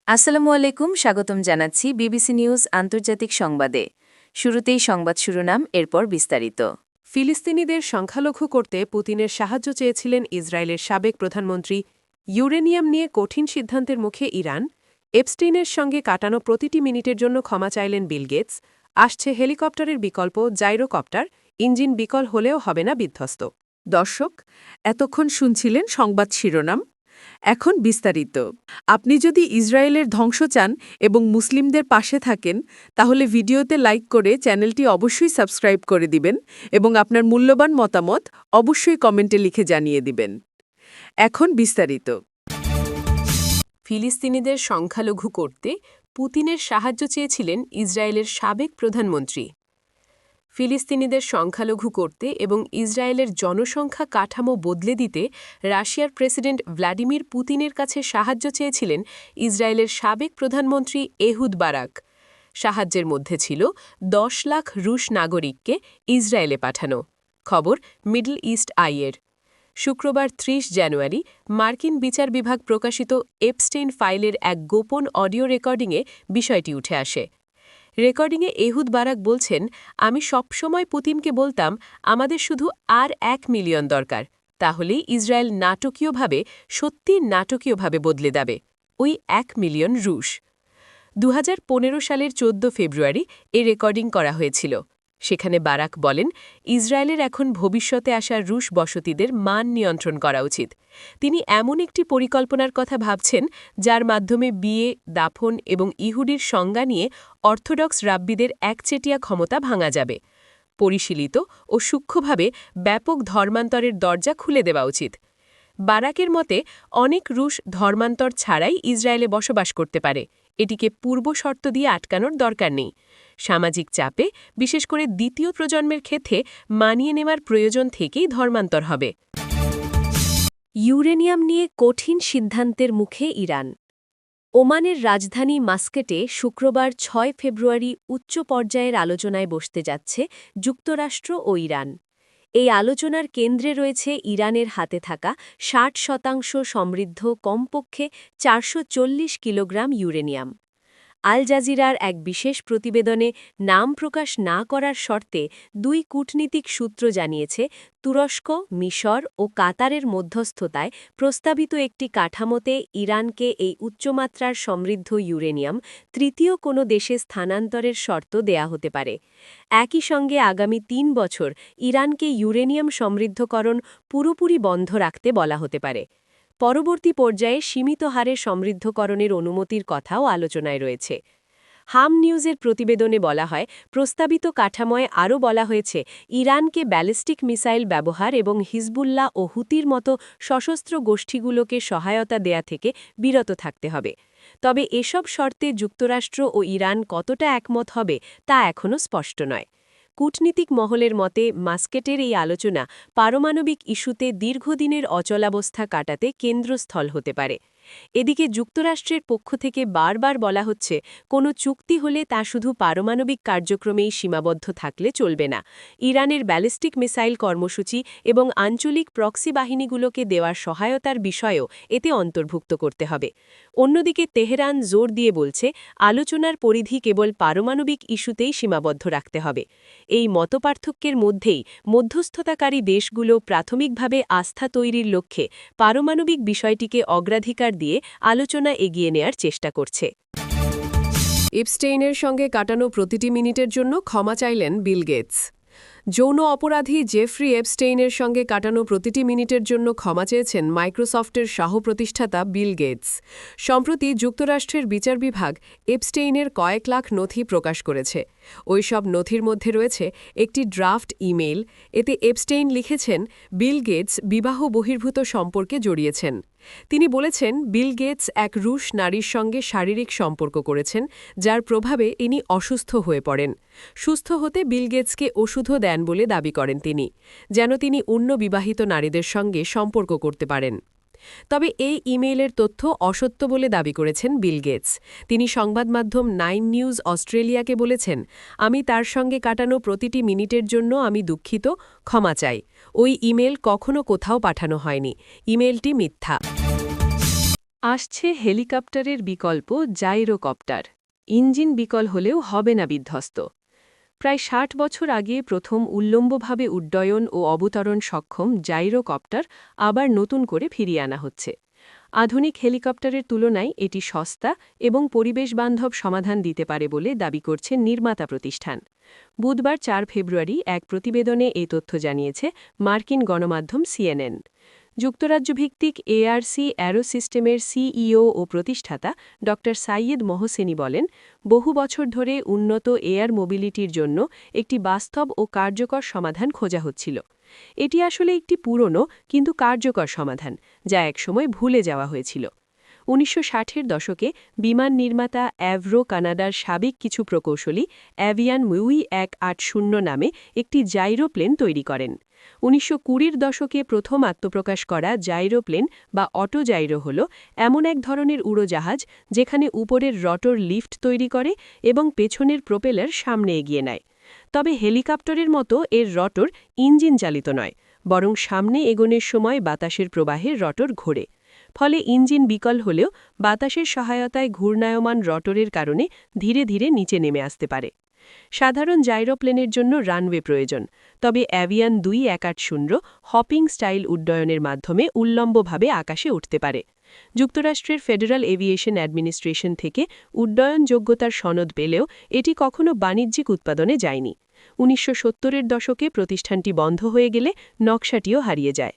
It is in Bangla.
আসসালামু আলাইকুম, স্বাগতম জানাচ্ছি বিবিসি নিউজ আন্তর্জাতিক সংবাদে। শুরুতেই সংবাদ শিরোনাম, এরপর বিস্তারিত। ফিলিস্তিনিদের সংখ্যালঘু করতে পুতিনের সাহায্য চেয়েছিলেন ইসরায়েলের সাবেক প্রধানমন্ত্রী। ইউরেনিয়াম নিয়ে কঠিন সিদ্ধান্তের মুখে ইরান। এপস্টেইনের সঙ্গে কাটানো প্রতিটি মিনিটের জন্য ক্ষমা চাইলেন বিল গেটস। আসছে হেলিকপ্টারের বিকল্প জাইরোকপ্টার, ইঞ্জিন বিকল হলেও হবে না বিধ্বস্ত। দর্শক, এতক্ষণ শুনছিলেন সংবাদ শিরোনাম। এখন বিস্তারিত। আপনি যদি ইসরায়েলের ধ্বংস চান এবং মুসলিমদের পাশে থাকেন, তাহলে ভিডিওতে লাইক করে চ্যানেলটি অবশ্যই সাবস্ক্রাইব করে দিবেন এবং আপনার মূল্যবান মতামত অবশ্যই কমেন্টে লিখে জানিয়ে দিবেন। এখন বিস্তারিত। ফিলিস্তিনিদের সংখ্যালঘু করতে পুতিনের সাহায্য চেয়েছিলেন ইসরায়েলের সাবেক প্রধানমন্ত্রী। ফিলিস্তিনিদের সংখ্যালঘু করতে এবং ইসরায়েলের জনসংখ্যা কাঠামো বদলে দিতে রাশিয়ার প্রেসিডেন্ট ভ্লাদিমির পুতিনের কাছে সাহায্য চেয়েছিলেন ইসরায়েলের সাবেক প্রধানমন্ত্রী এহুদ বারাক। সাহায্যের মধ্যে ছিল ১০ লাখ রুশ নাগরিককে ইসরায়েলে পাঠানো। খবর মিডল ইস্ট আইয়ের। শুক্রবার ৩০ জানুয়ারি মার্কিন বিচার বিভাগ প্রকাশিত এপস্টেইন ফাইলের এক গোপন অডিও রেকর্ডিংয়ে বিষয়টি উঠে আসে। রেকর্ডিংয়ে এহুদ বারাক বলছেন, আমি সবসময় পুতিনকে বলতাম আমাদের শুধু আর ১ মিলিয়ন দরকার, তাহলেই ইসরায়েল নাটকীয়ভাবে, সত্যি নাটকীয়ভাবে বদলে যাবে। ওই ১ মিলিয়ন রুশ। ২০১৫ সালের ১৪ ফেব্রুয়ারি এ রেকর্ডিং করা হয়েছিল। সেখানে বারাক বলেন, ইসরায়েলের এখন ভবিষ্যতে আসা রুশ বসতিদের মান নিয়ন্ত্রণ করা উচিত। তিনি এমন একটি পরিকল্পনার কথা ভাবছেন যার মাধ্যমে বিয়ে, দাফন এবং ইহুদির সংজ্ঞা নিয়ে অর্থোডক্স রাব্বিদের একচেটিয়া ক্ষমতা ভাঙা যাবে। পরিশীলিত ও সূক্ষ্মভাবে ব্যাপক ধর্মান্তরের দরজা খুলে দেওয়া উচিত। বারাকের মতে অনেক রুশ ধর্মান্তর ছাড়াই ইসরায়েলে বসবাস করতে পারে। এটিকে পূর্ব শর্ত দিয়ে আটকানোর দরকার নেই। সামাজিক চাপে, বিশেষ করে দ্বিতীয় প্রজন্মের ক্ষেত্রে মানিয়ে নেওয়ার প্রয়োজন থেকেই ধর্মান্তর হবে। ইউরেনিয়াম নিয়ে কঠিন সিদ্ধান্তের মুখে ইরান। ওমানের রাজধানী মাস্কেটে শুক্রবার ৬ ফেব্রুয়ারি উচ্চ পর্যায়ের আলোচনায় বসতে যাচ্ছে যুক্তরাষ্ট্র ও ইরান। এই আলোচনার কেন্দ্রে রয়েছে ইরানের হাতে থাকা ৬০% সমৃদ্ধ কমপক্ষে ৪৪০ কিলোগ্রাম ইউরেনিয়াম। আল জাজিরার এক বিশেষ প্রতিবেদনে নাম প্রকাশ না করার শর্তে ২ কূটনীতিক সূত্র জানিয়েছে, তুরস্ক, মিশর ও কাতারের মধ্যস্থতায় প্রস্তাবিত একটি কাঠামোতে ইরানকে এই উচ্চমাত্রার সমৃদ্ধ ইউরেনিয়াম তৃতীয় কোনো দেশে স্থানান্তরের শর্ত দেয়া হতে পারে। একই সঙ্গে আগামী ৩ বছর ইরানকে ইউরেনিয়াম সমৃদ্ধকরণ পুরোপুরি বন্ধ রাখতে বলা হতে পারে। পরবর্তী পর্যায়ে সীমিত হারে সমৃদ্ধকরণের অনুমতির কথাও আলোচনায় রয়েছে। হাম নিউজের প্রতিবেদনে বলা হয়, প্রস্তাবিত কাঠামোয় আরও বলা হয়েছে, ইরানকে ব্যালিস্টিক মিসাইল ব্যবহার এবং হিজবুল্লাহ ও হুতির মতো সশস্ত্র গোষ্ঠীগুলোকে সহায়তা দেয়া থেকে বিরত থাকতে হবে। তবে এসব শর্তে যুক্তরাষ্ট্র ও ইরান কতটা একমত হবে তা এখনও স্পষ্ট নয়। কূটনীতিক মহলের মতে মাস্কেটের এই আলোচনা পারমাণবিক ইস্যুতে দীর্ঘদিনের অচলাবস্থা কাটাতে কেন্দ্রস্থল হতে পারে। এদিকে যুক্তরাষ্ট্রের পক্ষ থেকে বারবার বলা হচ্ছে, কোনো চুক্তি হলে তা শুধু পারমাণবিক কার্যক্রমেই সীমাবদ্ধ থাকলে চলবে না। ইরানের ব্যালিস্টিক মিসাইল কর্মসূচি এবং আঞ্চলিক প্রক্সি বাহিনীগুলোকে দেওয়ার সহায়তার বিষয়েও এতে অন্তর্ভুক্ত করতে হবে। অন্যদিকে তেহরান জোর দিয়ে বলছে, আলোচনার পরিধি কেবল পারমাণবিক ইস্যুতেই সীমাবদ্ধ রাখতে হবে। এই মতপার্থক্যের মধ্যেই মধ্যস্থতাকারী দেশগুলো প্রাথমিকভাবে আস্থা তৈরির লক্ষ্যে পারমাণবিক বিষয়টিকে অগ্রাধিকার দিয়ে আলোচনা এগিয়ে নেয়ার চেষ্টা করছে। এপস্টেইনের সঙ্গে কাটানো প্রতিটি মিনিটের জন্য ক্ষমা চাইলেন বিল গেটস। যৌন অপরাধী জেফ্রি এপস্টেইনের সঙ্গে কাটানো প্রতিটি মিনিটের জন্য ক্ষমা চেয়েছেন মাইক্রোসফটের সহ-প্রতিষ্ঠাতা বিল গেটস। সম্প্রতি যুক্তরাষ্ট্রের বিচার বিভাগ এপস্টেইনের কয়েক লাখ নথি প্রকাশ করেছে। ওই সব নথির মধ্যে রয়েছে একটি ড্রাফট ইমেইল। এতে এপস্টেইন লিখেছেন, বিল গেটস বিবাহ বহির্ভূত সম্পর্কে জড়িয়েছেন। তিনি বলেছেন, বিল গেটস এক রুশ নারীর সঙ্গে শারীরিক সম্পর্ক করেছেন, যার প্রভাবে ইনি অসুস্থ হয়ে পড়েন। সুস্থ হতে বিল গেটসকে ওষুধও দেন বলে দাবি করেন তিনি, যেন তিনি অন্য বিবাহিত নারীদের সঙ্গে সম্পর্ক করতে পারেন। তবে এই ইমেইলের তথ্য অসত্য বলে দাবি করেছেন বিল গেটস। তিনি সংবাদমাধ্যম 9 নিউজ অস্ট্রেলিয়াকে বলেছেন, আমি তার সঙ্গে কাটানো প্রতিটি মিনিটের জন্য আমি দুঃখিত, ক্ষমা চাই। ওই ইমেল কখনো কোথাও পাঠানো হয়নি। ইমেলটি মিথ্যা। আসছে হেলিকপ্টারের বিকল্প জাইরোকপ্টার। ইঞ্জিন বিকল হলেও হবে না বিধ্বস্ত। প্রায় ৬০ বছর আগে প্রথম উল্লম্বভাবে উড্ডয়ন ও অবতরণ সক্ষম জাইরোকপ্টার আবার নতুন করে ফিরিয়ে আনা হচ্ছে। আধুনিক হেলিকপ্টারের তুলনায় এটি সস্তা এবং পরিবেশবান্ধব সমাধান দিতে পারে বলে দাবি করছে নির্মাতা প্রতিষ্ঠান। বুধবার ৪ ফেব্রুয়ারি এক প্রতিবেদনে এই তথ্য জানিয়েছে মার্কিন গণমাধ্যম CNN। যুক্তরাজ্যভিত্তিক ARC অ্যারো সিস্টেমের CEO ও প্রতিষ্ঠাতা ড সাইয়েদ মহসেনি বলেন, বহু বছর ধরে উন্নত এয়ার মোবিলিটির জন্য একটি বাস্তব ও কার্যকর সমাধান খোঁজা হচ্ছিল। এটি আসলে একটি পুরনো কিন্তু কার্যকর সমাধান, যা একসময় ভুলে যাওয়া হয়েছিল। ১৯৬০-এর দশকে বিমান নির্মাতা অ্যাভরো কানাডার সাবেক কিছু প্রকৌশলী অ্যাভিয়ান মুই ১৮০ নামে একটি জাইরোপ্লেন তৈরি করেন। ১৯২০-র দশকে প্রথম আত্মপ্রকাশ করা জাইরোপ্লেন বা অটো জাইরো হল এমন এক ধরনের উড়োজাহাজ যেখানে উপরের রটর লিফট তৈরি করে এবং পেছনের প্রোপেলার সামনে এগিয়ে নেয়। তবে হেলিকপ্টারের মতো এর রটর ইঞ্জিন চালিত নয়, বরং সামনে এগোনোর সময় বাতাসের প্রবাহে রটর ঘোরে। ফলে ইঞ্জিন বিকল হলেও বাতাসের সহায়তায় ঘূর্ণায়মান রটরের কারণে ধীরে ধীরে নিচে নেমে আসতে পারে। সাধারণ জাইরোপ্লেনের জন্য রানওয়ে প্রয়োজন, তবে অ্যাভিয়ান ২-১৮০ হপিং স্টাইল উড্ডয়নের মাধ্যমে উল্লম্বভাবে আকাশে উঠতে পারে। যুক্তরাষ্ট্রের ফেডারাল এভিয়েশন অ্যাডমিনিস্ট্রেশন থেকে উড্ডয়ন যোগ্যতার সনদ পেলেও এটি কখনো বাণিজ্যিক উৎপাদনে যায়নি। ১৯৭০-এর দশকে প্রতিষ্ঠানটি বন্ধ হয়ে গেলে নকশাটিও হারিয়ে যায়।